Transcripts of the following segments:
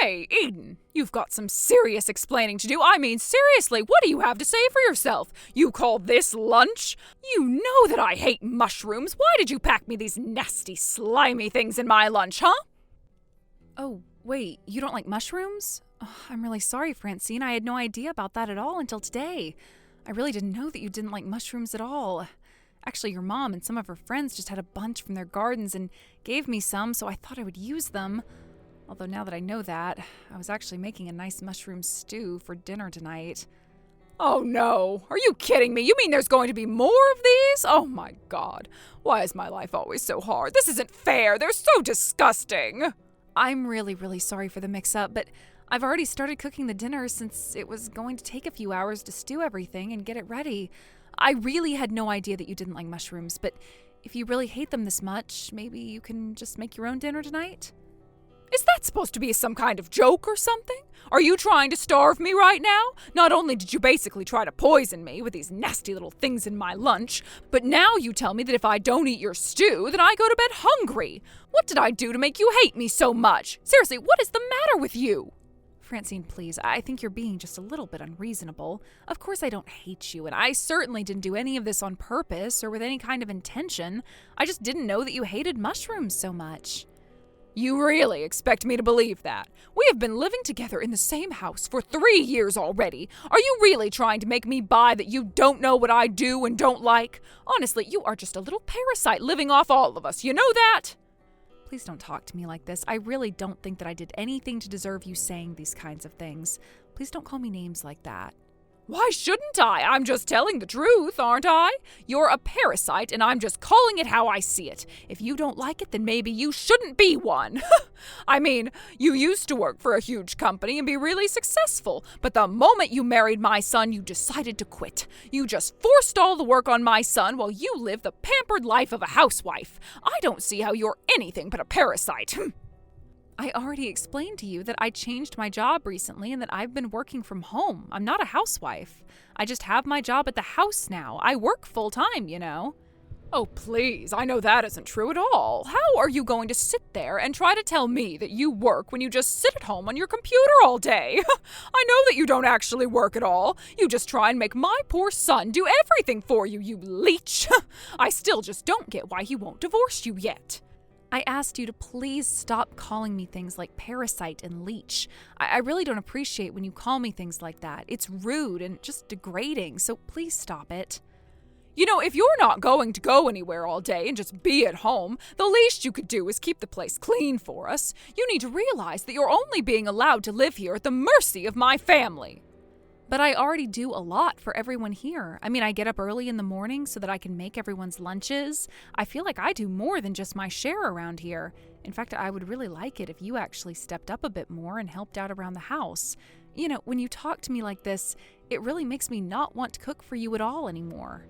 Hey, Eden, you've got some serious explaining to do. I mean, seriously, what do you have to say for yourself? You call this lunch? You know that I hate mushrooms. Why did you pack me these nasty, slimy things in my lunch, huh? Oh, wait, you don't like mushrooms? Oh, I'm really sorry, Francine. I had no idea about that at all until today. I really didn't know that you didn't like mushrooms at all. Actually, your mom and some of her friends just had a bunch from their gardens and gave me some, so I thought I would use them. Although now that I know that, I was actually making a nice mushroom stew for dinner tonight. Oh no, are you kidding me? You mean there's going to be more of these? Oh my God, why is my life always so hard? This isn't fair, they're so disgusting. I'm really, really sorry for the mix-up, but I've already started cooking the dinner since it was going to take a few hours to stew everything and get it ready. I really had no idea that you didn't like mushrooms, but if you really hate them this much, maybe you can just make your own dinner tonight? Is that supposed to be some kind of joke or something? Are you trying to starve me right now? Not only did you basically try to poison me with these nasty little things in my lunch, but now you tell me that if I don't eat your stew, then I go to bed hungry. What did I do to make you hate me so much? Seriously, what is the matter with you? Francine, please, I think you're being just a little bit unreasonable. Of course I don't hate you, and I certainly didn't do any of this on purpose or with any kind of intention. I just didn't know that you hated mushrooms so much. You really expect me to believe that? We have been living together in the same house for 3 years already. Are you really trying to make me buy that you don't know what I do and don't like? Honestly, you are just a little parasite living off all of us. You know that? Please don't talk to me like this. I really don't think that I did anything to deserve you saying these kinds of things. Please don't call me names like that. Why shouldn't I? I'm just telling the truth, aren't I? You're a parasite, and I'm just calling it how I see it. If you don't like it, then maybe you shouldn't be one. I mean, you used to work for a huge company and be really successful, but the moment you married my son, you decided to quit. You just forced all the work on my son while you live the pampered life of a housewife. I don't see how you're anything but a parasite. I already explained to you that I changed my job recently and that I've been working from home. I'm not a housewife. I just have my job at the house now. I work full time, you know. Oh, please, I know that isn't true at all. How are you going to sit there and try to tell me that you work when you just sit at home on your computer all day? I know that you don't actually work at all. You just try and make my poor son do everything for you, you leech. I still just don't get why he won't divorce you yet. I asked you to please stop calling me things like parasite and leech. I really don't appreciate when you call me things like that. It's rude and just degrading, so please stop it. You know, if you're not going to go anywhere all day and just be at home, the least you could do is keep the place clean for us. You need to realize that you're only being allowed to live here at the mercy of my family. But I already do a lot for everyone here. I mean, I get up early in the morning so that I can make everyone's lunches. I feel like I do more than just my share around here. In fact, I would really like it if you actually stepped up a bit more and helped out around the house. You know, when you talk to me like this, it really makes me not want to cook for you at all anymore.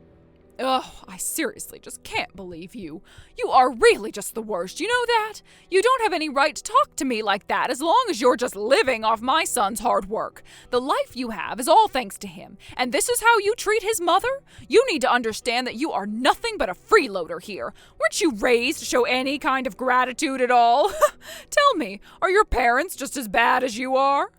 Ugh, I seriously just can't believe you. You are really just the worst, you know that? You don't have any right to talk to me like that as long as you're just living off my son's hard work. The life you have is all thanks to him, and this is how you treat his mother? You need to understand that you are nothing but a freeloader here. Weren't you raised to show any kind of gratitude at all? Tell me, are your parents just as bad as you are?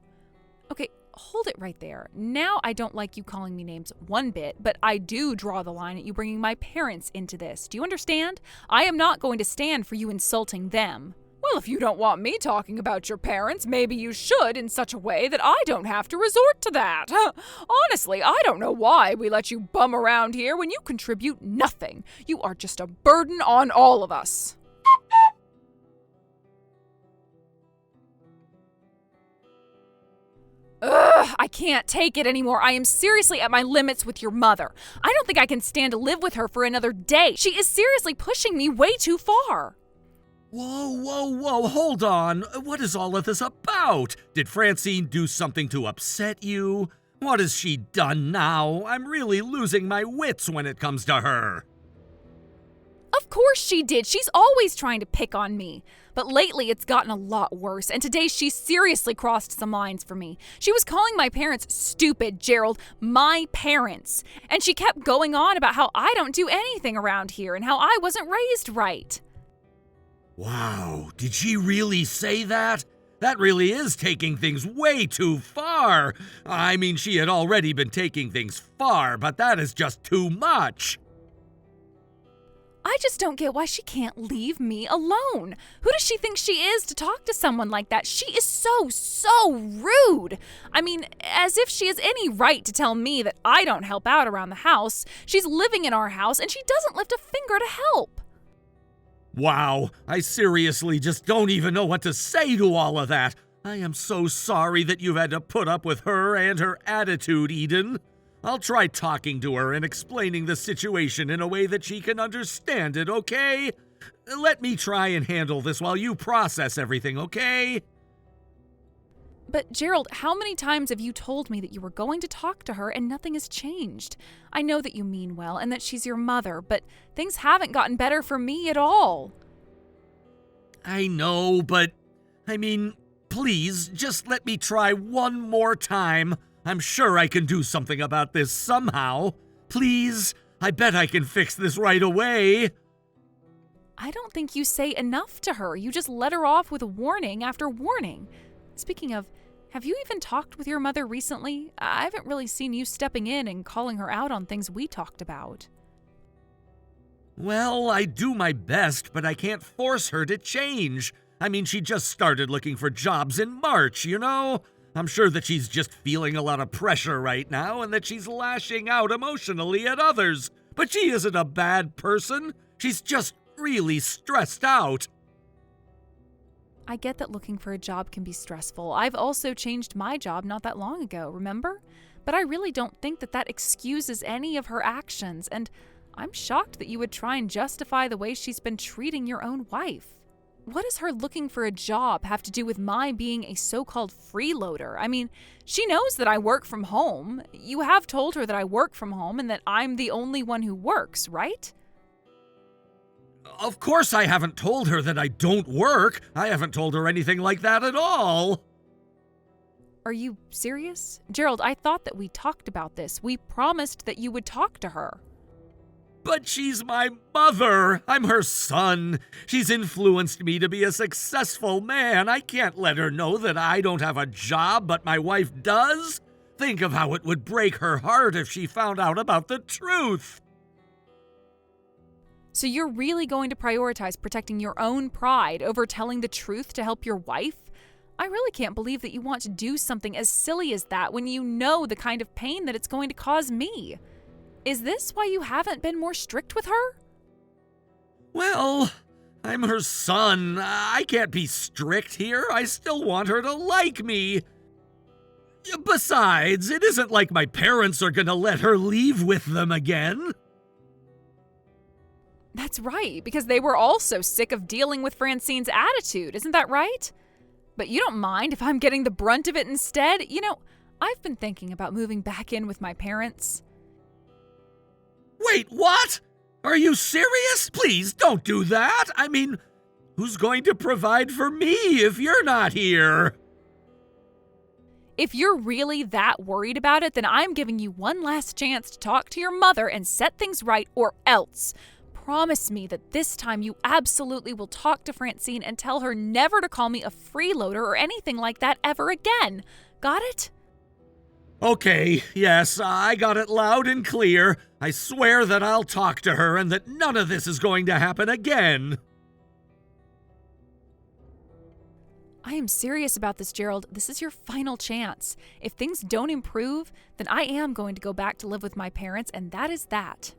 Okay, hold it right there. Now I don't like you calling me names one bit, but I do draw the line at you bringing my parents into this. Do you understand? I am not going to stand for you insulting them. Well, if you don't want me talking about your parents, maybe you should in such a way that I don't have to resort to that. Honestly, I don't know why we let you bum around here when you contribute nothing. You are just a burden on all of us. Ugh, I can't take it anymore. I am seriously at my limits with your mother. I don't think I can stand to live with her for another day. She is seriously pushing me way too far. Whoa, hold on. What is all of this about? Did Francine do something to upset you? What has she done now? I'm really losing my wits when it comes to her. Of course she did. She's always trying to pick on me. But lately it's gotten a lot worse, and today she seriously crossed some lines for me. She was calling my parents stupid, Gerald. My parents. And she kept going on about how I don't do anything around here and how I wasn't raised right. Wow, did she really say that? That really is taking things way too far. I mean, she had already been taking things far, but that is just too much. I just don't get why she can't leave me alone. Who does she think she is to talk to someone like that? She is so rude. I mean, as if she has any right to tell me that I don't help out around the house. She's living in our house and she doesn't lift a finger to help. Wow, I seriously just don't even know what to say to all of that. I am so sorry that you've had to put up with her and her attitude, Eden. I'll try talking to her and explaining the situation in a way that she can understand it, okay? Let me try and handle this while you process everything, okay? But Gerald, how many times have you told me that you were going to talk to her and nothing has changed? I know that you mean well and that she's your mother, but things haven't gotten better for me at all. I know, but I mean, please, just let me try one more time. I'm sure I can do something about this somehow. Please, I bet I can fix this right away. I don't think you say enough to her. You just let her off with warning after warning. Speaking of, have you even talked with your mother recently? I haven't really seen you stepping in and calling her out on things we talked about. Well, I do my best, but I can't force her to change. I mean, she just started looking for jobs in March, you know? I'm sure that she's just feeling a lot of pressure right now and that she's lashing out emotionally at others. But she isn't a bad person. She's just really stressed out. I get that looking for a job can be stressful. I've also changed my job not that long ago, remember? But I really don't think that excuses any of her actions, and I'm shocked that you would try and justify the way she's been treating your own wife. What does her looking for a job have to do with my being a so-called freeloader? I mean, she knows that I work from home. You have told her that I work from home and that I'm the only one who works, right? Of course I haven't told her that I don't work. I haven't told her anything like that at all. Are you serious? Gerald, I thought that we talked about this. We promised that you would talk to her. But she's my mother. I'm her son. She's influenced me to be a successful man. I can't let her know that I don't have a job, but my wife does. Think of how it would break her heart if she found out about the truth. So you're really going to prioritize protecting your own pride over telling the truth to help your wife? I really can't believe that you want to do something as silly as that when you know the kind of pain that it's going to cause me. Is this why you haven't been more strict with her? Well, I'm her son. I can't be strict here. I still want her to like me. Besides, it isn't like my parents are gonna let her leave with them again. That's right, because they were also sick of dealing with Francine's attitude, isn't that right? But you don't mind if I'm getting the brunt of it instead? You know, I've been thinking about moving back in with my parents. Wait, what? Are you serious? Please don't do that. I mean, who's going to provide for me if you're not here? If you're really that worried about it, then I'm giving you one last chance to talk to your mother and set things right, or else. Promise me that this time you absolutely will talk to Francine and tell her never to call me a freeloader or anything like that ever again. Got it? Okay, yes, I got it loud and clear. I swear that I'll talk to her and that none of this is going to happen again. I am serious about this, Gerald. This is your final chance. If things don't improve, then I am going to go back to live with my parents, and that is that.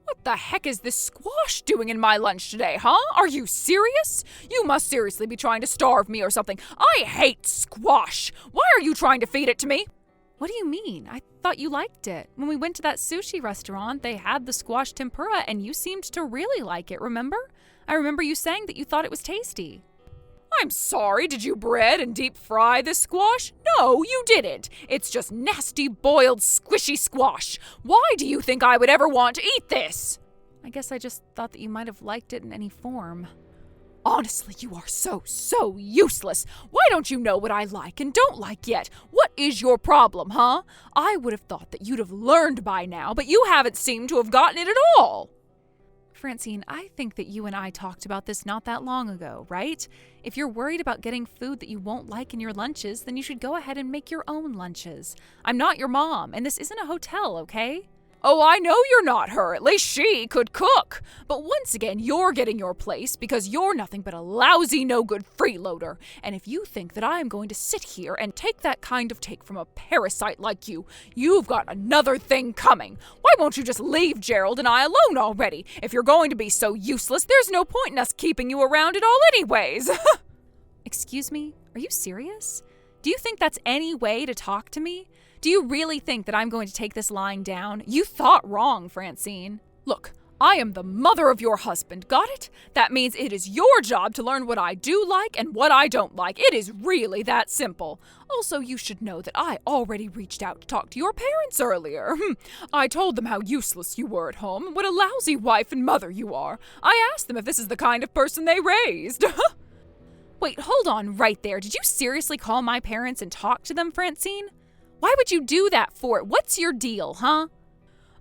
What the heck is this squash doing in my lunch today, huh? Are you serious? You must seriously be trying to starve me or something. I hate squash. Why are you trying to feed it to me? What do you mean? I thought you liked it. When we went to that sushi restaurant, they had the squash tempura, and you seemed to really like it, remember? I remember you saying that you thought it was tasty. I'm sorry, did you bread and deep fry this squash? No, you didn't. It's just nasty, boiled, squishy squash. Why do you think I would ever want to eat this? I guess I just thought that you might have liked it in any form. Honestly, you are so useless. Why don't you know what I like and don't like yet? What is your problem, huh? I would have thought that you'd have learned by now, but you haven't seemed to have gotten it at all. Francine, I think that you and I talked about this not that long ago, right? If you're worried about getting food that you won't like in your lunches, then you should go ahead and make your own lunches. I'm not your mom, and this isn't a hotel, okay? Oh, I know you're not her. At least she could cook. But once again, you're getting your place because you're nothing but a lousy, no-good freeloader. And if you think that I am going to sit here and take that kind of take from a parasite like you, you've got another thing coming. Why won't you just leave Gerald and I alone already? If you're going to be so useless, there's no point in us keeping you around at all anyways. Excuse me? Are you serious? Do you think that's any way to talk to me? Do you really think that I'm going to take this lying down? You thought wrong, Francine. Look, I am the mother of your husband, got it? That means it is your job to learn what I do like and what I don't like. It is really that simple. Also, you should know that I already reached out to talk to your parents earlier. I told them how useless you were at home and what a lousy wife and mother you are. I asked them if this is the kind of person they raised. Wait, hold on right there. Did you seriously call my parents and talk to them, Francine? Why would you do that for? What's your deal, huh?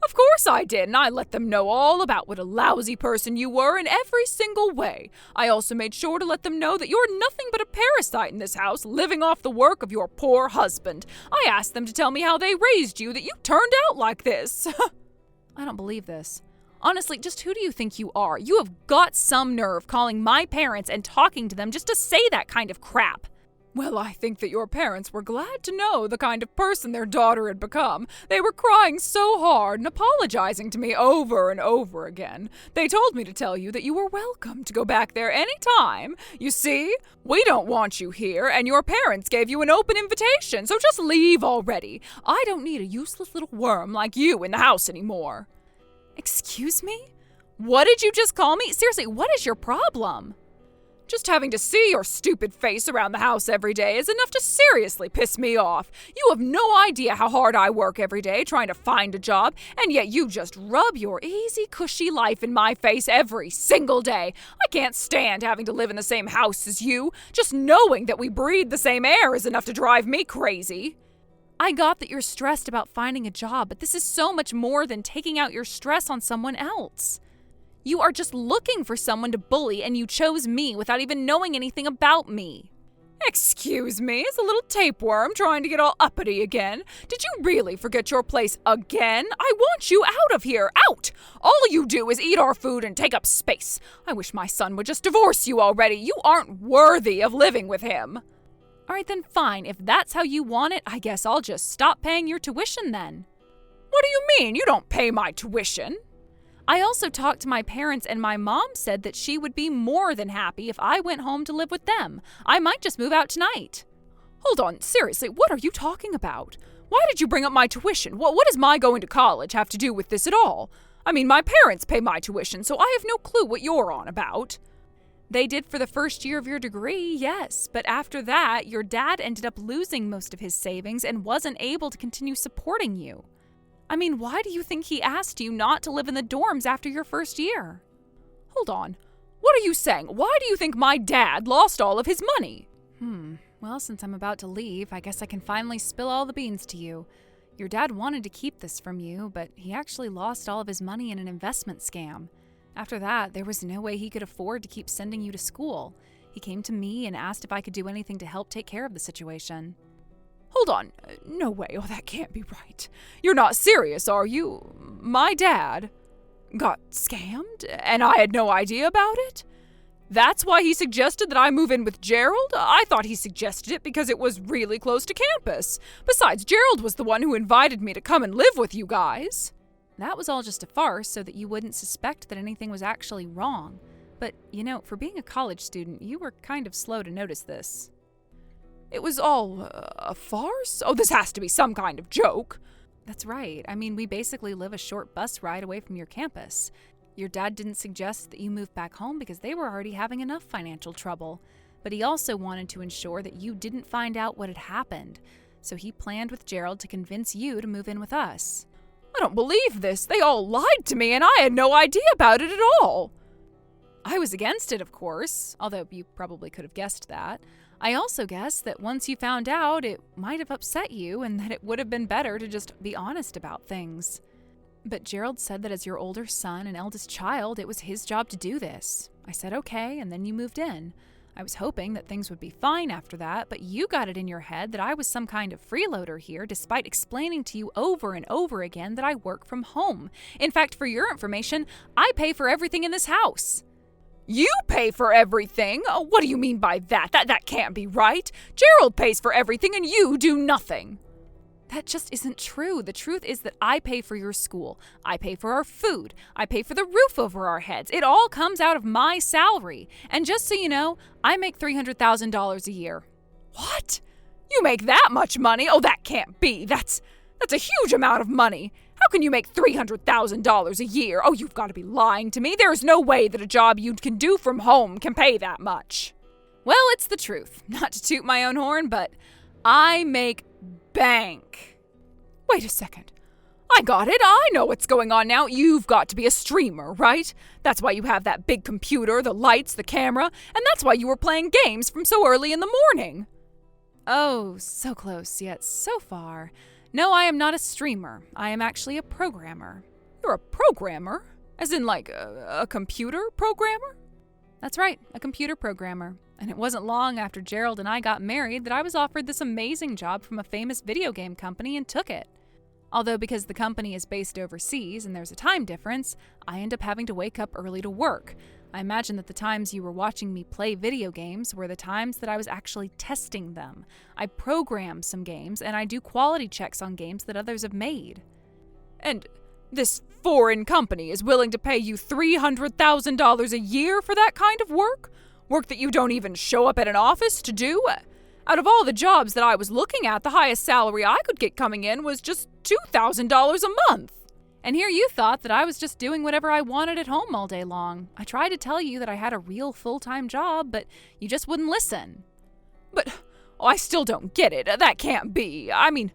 Of course I did, and I let them know all about what a lousy person you were in every single way. I also made sure to let them know that you're nothing but a parasite in this house, living off the work of your poor husband. I asked them to tell me how they raised you, that you turned out like this. I don't believe this. Honestly, just who do you think you are? You have got some nerve calling my parents and talking to them just to say that kind of crap. Well, I think that your parents were glad to know the kind of person their daughter had become. They were crying so hard and apologizing to me over and over again. They told me to tell you that you were welcome to go back there any time. You see, we don't want you here, and your parents gave you an open invitation, so just leave already. I don't need a useless little worm like you in the house anymore. Excuse me? What did you just call me? Seriously, what is your problem? Just having to see your stupid face around the house every day is enough to seriously piss me off. You have no idea how hard I work every day trying to find a job, and yet you just rub your easy, cushy life in my face every single day. I can't stand having to live in the same house as you. Just knowing that we breathe the same air is enough to drive me crazy. I got that you're stressed about finding a job, but this is so much more than taking out your stress on someone else. You are just looking for someone to bully, and you chose me without even knowing anything about me. Excuse me, is a little tapeworm trying to get all uppity again? Did you really forget your place again? I want you out of here, out! All you do is eat our food and take up space. I wish my son would just divorce you already. You aren't worthy of living with him. All right, then fine. If that's how you want it, I guess I'll just stop paying your tuition then. What do you mean? You don't pay my tuition. I also talked to my parents, and my mom said that she would be more than happy if I went home to live with them. I might just move out tonight. Hold on, seriously, what are you talking about? Why did you bring up my tuition? What does my going to college have to do with this at all? I mean, my parents pay my tuition, so I have no clue what you're on about. They did for the first year of your degree, yes, but after that, your dad ended up losing most of his savings and wasn't able to continue supporting you. I mean, why do you think he asked you not to live in the dorms after your first year? Hold on. What are you saying? Why do you think my dad lost all of his money? Well, since I'm about to leave, I guess I can finally spill all the beans to you. Your dad wanted to keep this from you, but he actually lost all of his money in an investment scam. After that, there was no way he could afford to keep sending you to school. He came to me and asked if I could do anything to help take care of the situation. Hold on. No way. Oh, that can't be right. You're not serious, are you? My dad got scammed, and I had no idea about it? That's why he suggested that I move in with Gerald? I thought he suggested it because it was really close to campus. Besides, Gerald was the one who invited me to come and live with you guys. That was all just a farce so that you wouldn't suspect that anything was actually wrong. But, you know, for being a college student, you were kind of slow to notice this. It was all a farce? Oh, this has to be some kind of joke. That's right. I mean, we basically live a short bus ride away from your campus. Your dad didn't suggest that you move back home because they were already having enough financial trouble. But he also wanted to ensure that you didn't find out what had happened. So he planned with Gerald to convince you to move in with us. I don't believe this. They all lied to me and I had no idea about it at all. I was against it, of course, although you probably could have guessed that. I also guessed that once you found out, it might have upset you and that it would have been better to just be honest about things. But Gerald said that as your older son and eldest child, it was his job to do this. I said okay, and then you moved in. I was hoping that things would be fine after that, but you got it in your head that I was some kind of freeloader here, despite explaining to you over and over again that I work from home. In fact, for your information, I pay for everything in this house. You pay for everything? Oh, what do you mean by that? That can't be right. Gerald pays for everything and you do nothing. That just isn't true. The truth is that I pay for your school. I pay for our food. I pay for the roof over our heads. It all comes out of my salary. And just so you know, I make $300,000 a year. What? You make that much money? Oh, that can't be. That's a huge amount of money. How can you make $300,000 a year? Oh, you've got to be lying to me. There's no way that a job you can do from home can pay that much. Well, it's the truth. Not to toot my own horn, but I make bank. Wait a second. I got it. I know what's going on now. You've got to be a streamer, right? That's why you have that big computer, the lights, the camera, and that's why you were playing games from so early in the morning. Oh, so close, yet so far. No, I am not a streamer. I am actually a programmer. You're a programmer? As in like a computer programmer? That's right, a computer programmer. And it wasn't long after Gerald and I got married that I was offered this amazing job from a famous video game company and took it. Although because the company is based overseas and there's a time difference, I end up having to wake up early to work. I imagine that the times you were watching me play video games were the times that I was actually testing them. I program some games and I do quality checks on games that others have made. And this foreign company is willing to pay you $300,000 a year for that kind of work? Work that you don't even show up at an office to do? Out of all the jobs that I was looking at, the highest salary I could get coming in was just $2,000 a month. And here you thought that I was just doing whatever I wanted at home all day long. I tried to tell you that I had a real full-time job, but you just wouldn't listen. But I still don't get it. That can't be. I mean,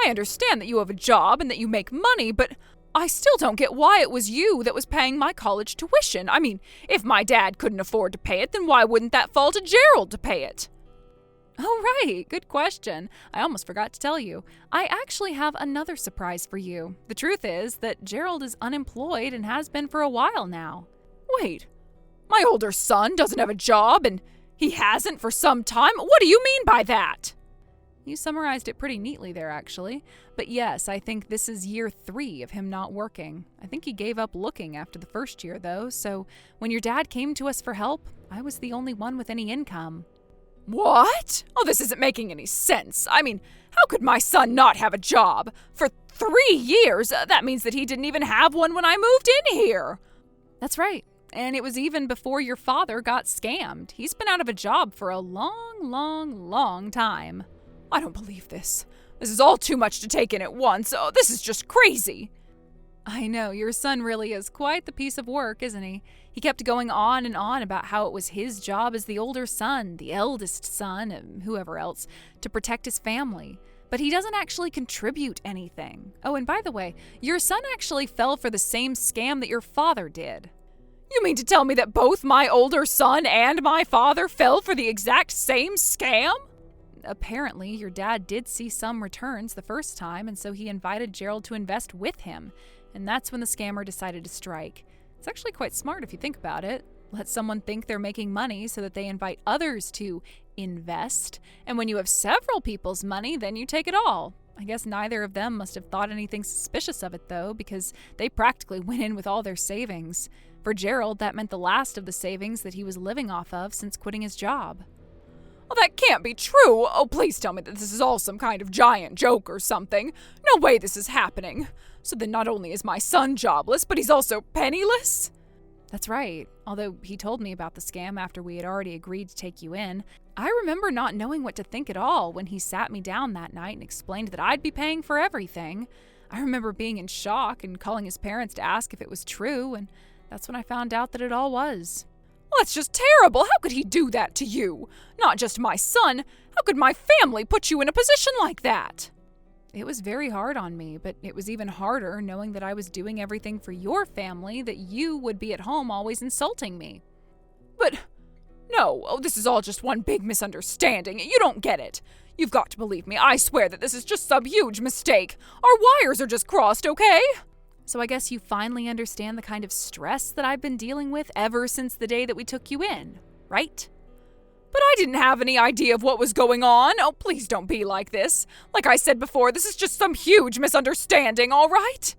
I understand that you have a job and that you make money, but I still don't get why it was you that was paying my college tuition. I mean, if my dad couldn't afford to pay it, then why wouldn't that fall to Gerald to pay it? Oh, right. Good question. I almost forgot to tell you. I actually have another surprise for you. The truth is that Gerald is unemployed and has been for a while now. Wait, my older son doesn't have a job and he hasn't for some time? What do you mean by that? You summarized it pretty neatly there, actually. But yes, I think this is year 3 of him not working. I think he gave up looking after the first year, though, so when your dad came to us for help, I was the only one with any income. What? Oh, this isn't making any sense. I mean, how could my son not have a job? For 3 years? That means that he didn't even have one when I moved in here. That's right. And it was even before your father got scammed. He's been out of a job for a long time. I don't believe this. This is all too much to take in at once. Oh, this is just crazy. I know, your son really is quite the piece of work, isn't he? He kept going on and on about how it was his job as the older son, the eldest son, and whoever else, to protect his family. But he doesn't actually contribute anything. Oh, and by the way, your son actually fell for the same scam that your father did. You mean to tell me that both my older son and my father fell for the exact same scam? Apparently, your dad did see some returns the first time, and so he invited Gerald to invest with him. And that's when the scammer decided to strike. It's actually quite smart if you think about it. Let someone think they're making money so that they invite others to invest. And when you have several people's money, then you take it all. I guess neither of them must have thought anything suspicious of it, though, because they practically went in with all their savings. For Gerald, that meant the last of the savings that he was living off of since quitting his job. Oh, that can't be true. Oh, please tell me that this is all some kind of giant joke or something. No way this is happening. So then not only is my son jobless, but he's also penniless? That's right. Although he told me about the scam after we had already agreed to take you in, I remember not knowing what to think at all when he sat me down that night and explained that I'd be paying for everything. I remember being in shock and calling his parents to ask if it was true, and that's when I found out that it all was. Well, that's just terrible. How could he do that to you? Not just my son. How could my family put you in a position like that? It was very hard on me, but it was even harder knowing that I was doing everything for your family, that you would be at home always insulting me. But no, this is all just one big misunderstanding. You don't get it. You've got to believe me. I swear that this is just some huge mistake. Our wires are just crossed, okay? So I guess you finally understand the kind of stress that I've been dealing with ever since the day that we took you in, right? But I didn't have any idea of what was going on. Oh, please don't be like this. Like I said before, this is just some huge misunderstanding, all right?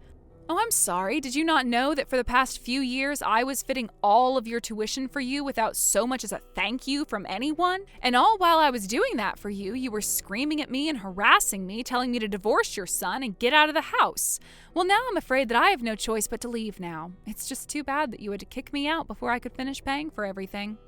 Oh, I'm sorry. Did you not know that for the past few years I was fitting all of your tuition for you without so much as a thank you from anyone? And all while I was doing that for you, you were screaming at me and harassing me, telling me to divorce your son and get out of the house. Well, now I'm afraid that I have no choice but to leave now. It's just too bad that you had to kick me out before I could finish paying for everything.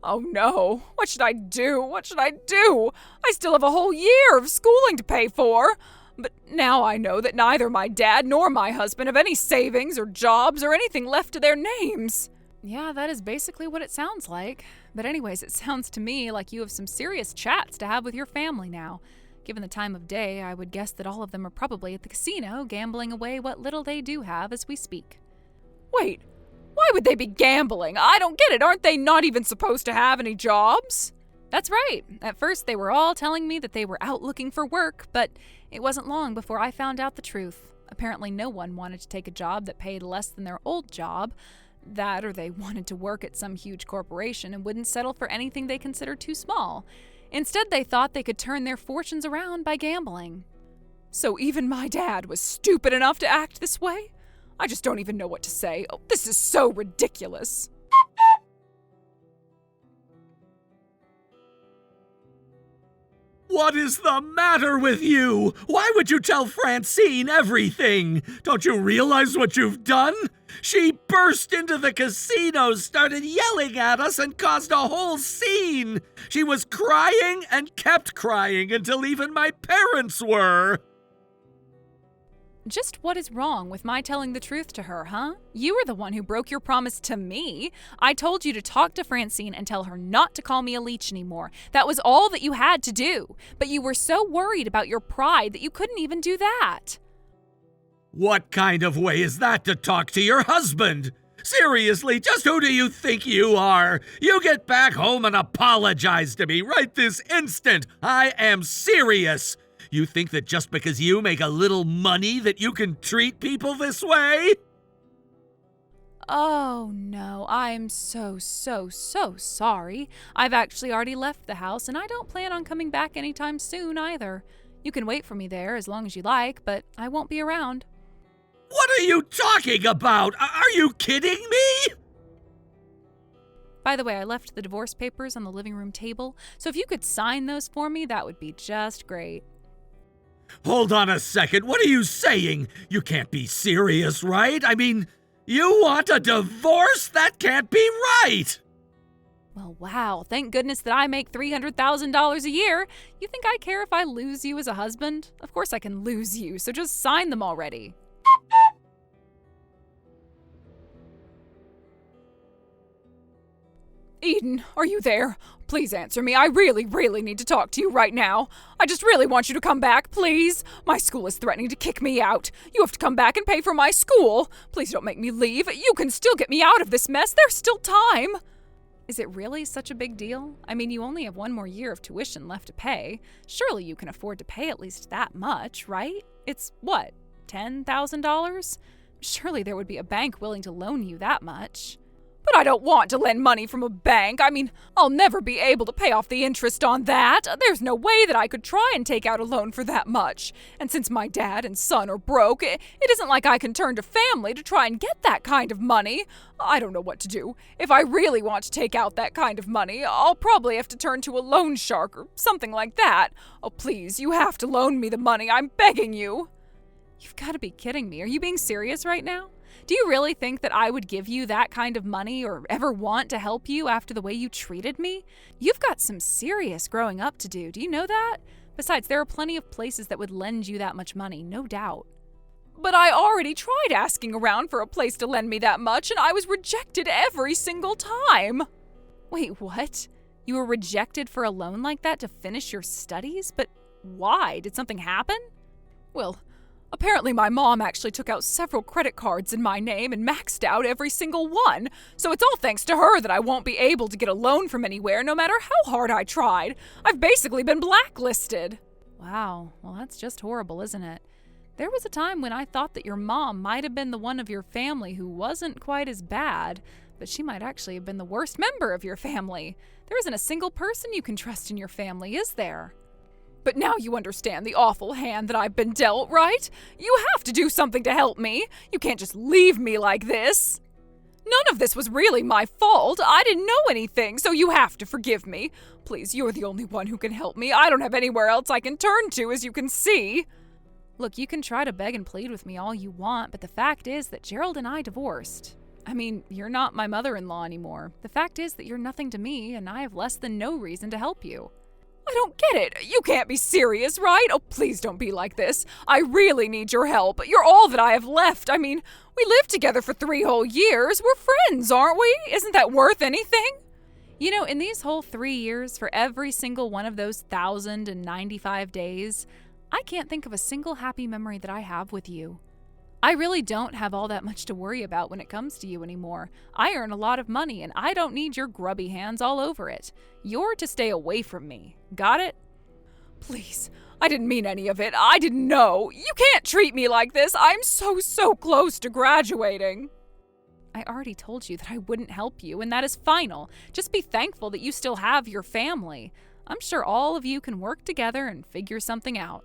Oh no, what should I do? What should I do? I still have a whole year of schooling to pay for. But now I know that neither my dad nor my husband have any savings or jobs or anything left to their names. Yeah, that is basically what it sounds like. But anyways, it sounds to me like you have some serious chats to have with your family now. Given the time of day, I would guess that all of them are probably at the casino gambling away what little they do have as we speak. Wait. Why would they be gambling? I don't get it. Aren't they not even supposed to have any jobs? That's right. At first, they were all telling me that they were out looking for work, but it wasn't long before I found out the truth. Apparently, no one wanted to take a job that paid less than their old job. That or they wanted to work at some huge corporation and wouldn't settle for anything they considered too small. Instead, they thought they could turn their fortunes around by gambling. So even my dad was stupid enough to act this way? I just don't even know what to say. Oh, this is so ridiculous. What is the matter with you? Why would you tell Francine everything? Don't you realize what you've done? She burst into the casino, started yelling at us, and caused a whole scene. She was crying and kept crying until even my parents were. Just what is wrong with my telling the truth to her, huh? You were the one who broke your promise to me. I told you to talk to Francine and tell her not to call me a leech anymore. That was all that you had to do. But you were so worried about your pride that you couldn't even do that. What kind of way is that to talk to your husband? Seriously, just who do you think you are? You get back home and apologize to me right this instant. I am serious. You think that just because you make a little money that you can treat people this way? Oh no, I'm so sorry. I've actually already left the house and I don't plan on coming back anytime soon either. You can wait for me there as long as you like, but I won't be around. What are you talking about? Are you kidding me? By the way, I left the divorce papers on the living room table, so if you could sign those for me, that would be just great. Hold on a second, what are you saying? You can't be serious, right? I mean, you want a divorce? That can't be right! Well, wow, thank goodness that I make $300,000 a year. You think I care if I lose you as a husband? Of course I can lose you, so just sign them already. Eden, are you there? Please answer me. I really need to talk to you right now. I just really want you to come back, please. My school is threatening to kick me out. You have to come back and pay for my school. Please don't make me leave. You can still get me out of this mess. There's still time. Is it really such a big deal? I mean, you only have one more year of tuition left to pay. Surely you can afford to pay at least that much, right? It's what, $10,000? Surely there would be a bank willing to loan you that much. But I don't want to lend money from a bank. I mean, I'll never be able to pay off the interest on that. There's no way that I could try and take out a loan for that much. And since my dad and son are broke, it isn't like I can turn to family to try and get that kind of money. I don't know what to do. If I really want to take out that kind of money, I'll probably have to turn to a loan shark or something like that. Oh, please, you have to loan me the money. I'm begging you. You've got to be kidding me. Are you being serious right now? Do you really think that I would give you that kind of money or ever want to help you after the way you treated me? You've got some serious growing up to do. Do you know that? Besides, there are plenty of places that would lend you that much money, no doubt. But I already tried asking around for a place to lend me that much, and I was rejected every single time. Wait, what? You were rejected for a loan like that to finish your studies? But why? Did something happen? Well, apparently my mom actually took out several credit cards in my name and maxed out every single one. So it's all thanks to her that I won't be able to get a loan from anywhere no matter how hard I tried. I've basically been blacklisted. Wow, well that's just horrible, isn't it? There was a time when I thought that your mom might have been the one of your family who wasn't quite as bad, but she might actually have been the worst member of your family. There isn't a single person you can trust in your family, is there? But now you understand the awful hand that I've been dealt, right? You have to do something to help me. You can't just leave me like this. None of this was really my fault. I didn't know anything, so you have to forgive me. Please, you're the only one who can help me. I don't have anywhere else I can turn to, as you can see. Look, you can try to beg and plead with me all you want, but the fact is that Gerald and I divorced. I mean, you're not my mother-in-law anymore. The fact is that you're nothing to me, and I have less than no reason to help you. I don't get it. You can't be serious, right? Oh, please don't be like this. I really need your help. You're all that I have left. I mean, we lived together for 3 whole years. We're friends, aren't we? Isn't that worth anything? You know, in these whole 3 years, for every single one of those 1,095 days, I can't think of a single happy memory that I have with you. I really don't have all that much to worry about when it comes to you anymore. I earn a lot of money, and I don't need your grubby hands all over it. You're to stay away from me. Got it? Please, I didn't mean any of it. I didn't know. You can't treat me like this. I'm so close to graduating. I already told you that I wouldn't help you, and that is final. Just be thankful that you still have your family. I'm sure all of you can work together and figure something out.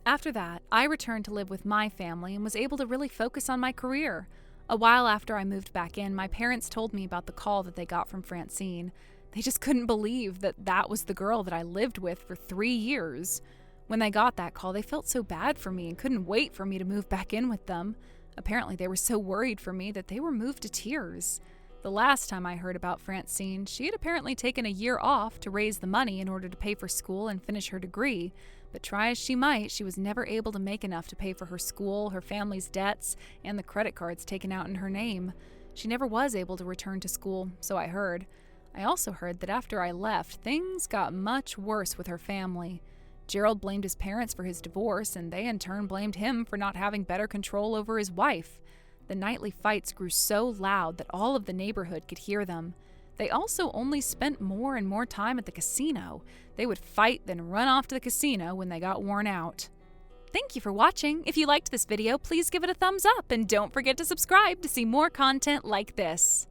After that, I returned to live with my family and was able to really focus on my career. A while after I moved back in, my parents told me about the call that they got from Francine. They just couldn't believe that that was the girl that I lived with for 3 years. When they got that call, they felt so bad for me and couldn't wait for me to move back in with them. Apparently, they were so worried for me that they were moved to tears. The last time I heard about Francine, she had apparently taken a year off to raise the money in order to pay for school and finish her degree. But try as she might, she was never able to make enough to pay for her school, her family's debts, and the credit cards taken out in her name. She never was able to return to school, so I heard. I also heard that after I left, things got much worse with her family. Gerald blamed his parents for his divorce, and they in turn blamed him for not having better control over his wife. The nightly fights grew so loud that all of the neighborhood could hear them. They also only spent more and more time at the casino. They would fight, then run off to the casino when they got worn out. Thank you for watching. If you liked this video, please give it a thumbs up and don't forget to subscribe to see more content like this.